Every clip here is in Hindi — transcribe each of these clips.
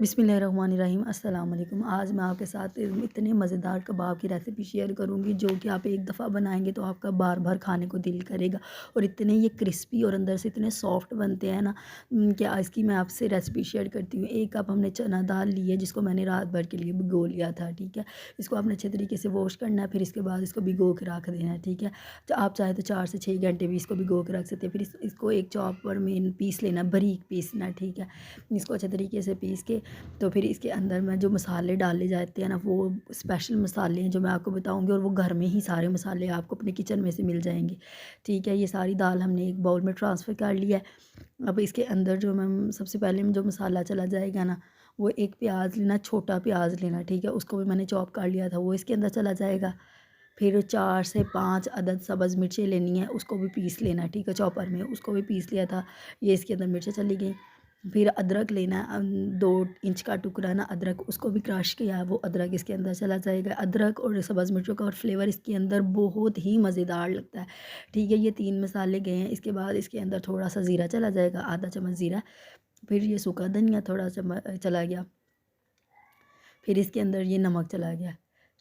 बिस्मिल्लाहिर्रहमानिर्रहीम अस्सलाम वालेकुम। आज मैं आपके साथ इतने मज़ेदार कबाब की रेसिपी शेयर करूंगी जो कि आप एक दफ़ा बनाएंगे तो आपका बार बार खाने को दिल करेगा। और इतने ये क्रिस्पी और अंदर से इतने सॉफ्ट बनते हैं ना कि इसकी मैं आपसे रेसिपी शेयर करती हूँ। एक कप हमने चना दाल ली है जिसको मैंने रात भर के लिए भिगो लिया था। ठीक है, इसको आपने अच्छे तरीके से वॉश करना है, फिर इसके बाद इसको भिगो के रख देना है। ठीक है, तो आप चाहे तो 4 से 6 घंटे भी इसको भिगो के रख सकते हैं। फिर इसको एक चॉपर में पीस लेना, बारीक पीसना। ठीक है, इसको अच्छे तरीके से पीस के तो फिर इसके अंदर में जो मसाले डाले जाते हैं ना, वो स्पेशल मसाले हैं जो मैं आपको बताऊंगी, और वो घर में ही सारे मसाले आपको अपने किचन में से मिल जाएंगे। ठीक है, ये सारी दाल हमने एक बाउल में ट्रांसफ़र कर लिया है। अब इसके अंदर जो मैं सबसे पहले जो मसाला चला जाएगा ना, वो एक प्याज लेना, छोटा प्याज लेना। ठीक है, उसको भी मैंने चॉप कर लिया था, वो इसके अंदर चला जाएगा। फिर 4 से 5 अदद सब्ज़ मिर्चें लेनी है, उसको भी पीस लेना है। ठीक है, चॉपर में उसको भी पीस लिया था, ये इसके अंदर मिर्चें चली गई। फिर अदरक लेना है, 2 इंच का टुकड़ा ना अदरक, उसको भी क्रश किया है, वो अदरक इसके अंदर चला जाएगा। अदरक और सब्ज़ मिर्चों का और फ्लेवर इसके अंदर बहुत ही मज़ेदार लगता है। ठीक है, ये 3 मसाले गए हैं। इसके बाद इसके अंदर थोड़ा सा ज़ीरा चला जाएगा, आधा चम्मच ज़ीरा। फिर ये सूखा धनिया थोड़ा चम्मच चला गया। फिर इसके अंदर ये नमक चला गया।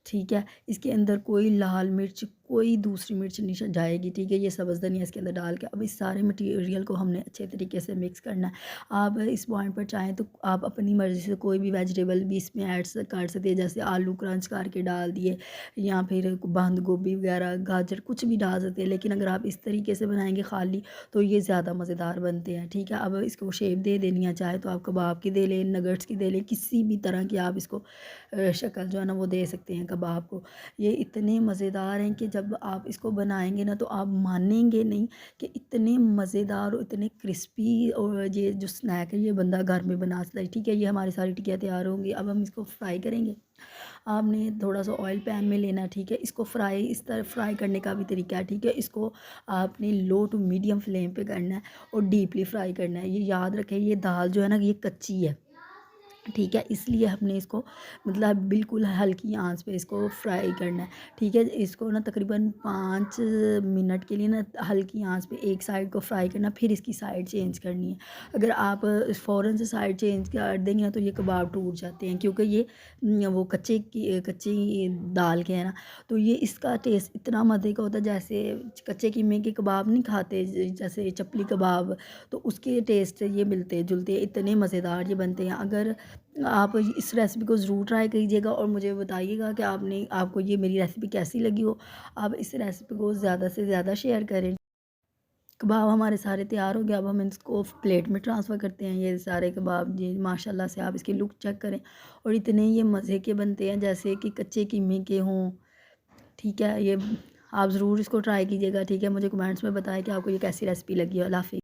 ठीक है, इसके अंदर कोई लाल मिर्च, कोई दूसरी मिर्च नहीं जाएगी। ठीक है, ये सब्ज़ धनिया इसके अंदर डाल के अब इस सारे मटेरियल को हमने अच्छे तरीके से मिक्स करना है। आप इस पॉइंट पर चाहें तो आप अपनी मर्ज़ी से कोई भी वेजिटेबल भी इसमें ऐड कर सकते हैं, जैसे आलू क्रंच करके डाल दिए, या फिर बंद गोभी वगैरह, गाजर, कुछ भी डाल सकते हैं। लेकिन अगर आप इस तरीके से बनाएंगे खाली तो ये ज़्यादा मज़ेदार बनते हैं। ठीक है, अब इसको शेप दे देनी है, चाहे तो आप कबाब की दे लें, नगट्स की दे लें, किसी भी तरह की आप इसको शक्ल जो है ना वो दे सकते हैं कबाब को। ये इतने मज़ेदार हैं कि जब आप इसको बनाएंगे ना तो आप मानेंगे नहीं कि इतने मज़ेदार और इतने क्रिस्पी, और ये जो स्नैक है ये बंदा घर में बना सकता है। ठीक है, ये हमारी सारी टिक्कियाँ तैयार होंगी। अब हम इसको फ्राई करेंगे। आपने थोड़ा सा ऑयल पैन में लेना है। ठीक है, इसको फ्राई इस तरह फ्राई करने का भी तरीका है। ठीक है, इसको आपने लो टू मीडियम फ्लेम पे करना है और डीपली फ्राई करना है। ये याद रखें, ये दाल जो है ना ये कच्ची है। ठीक है, इसलिए हमने इसको मतलब बिल्कुल हल्की आंच पे इसको फ्राई करना है। ठीक है, इसको ना तकरीबन 5 मिनट के लिए ना हल्की आंच पे एक साइड को फ्राई करना, फिर इसकी साइड चेंज करनी है। अगर आप फ़ौरन से साइड चेंज कर देंगे ना तो ये कबाब टूट जाते हैं, क्योंकि ये वो कच्ची दाल के है ना, तो ये इसका टेस्ट इतना मज़े का होता है। जैसे कच्चे कीमे के कबाब नहीं खाते, जैसे चपली कबाब, तो उसके टेस्ट से ये मिलते जुलते इतने मज़ेदार ये बनते हैं। अगर आप इस रेसिपी को ज़रूर ट्राई कीजिएगा और मुझे बताइएगा कि आपको ये मेरी रेसिपी कैसी लगी हो। आप इस रेसिपी को ज़्यादा से ज़्यादा शेयर करें। कबाब हमारे सारे तैयार हो गए, अब हम इसको प्लेट में ट्रांसफ़र करते हैं। ये सारे कबाब जी माशाल्लाह से आप इसकी लुक चेक करें, और इतने ये मज़े के बनते हैं जैसे कि कच्चे कीमे के हों। ठीक है, ये आप ज़रूर इसको ट्राई कीजिएगा। ठीक है, मुझे कमेंट्स में बताएं कि आपको ये कैसी रेसिपी लगी है। अल्लाह हाफ़िज़।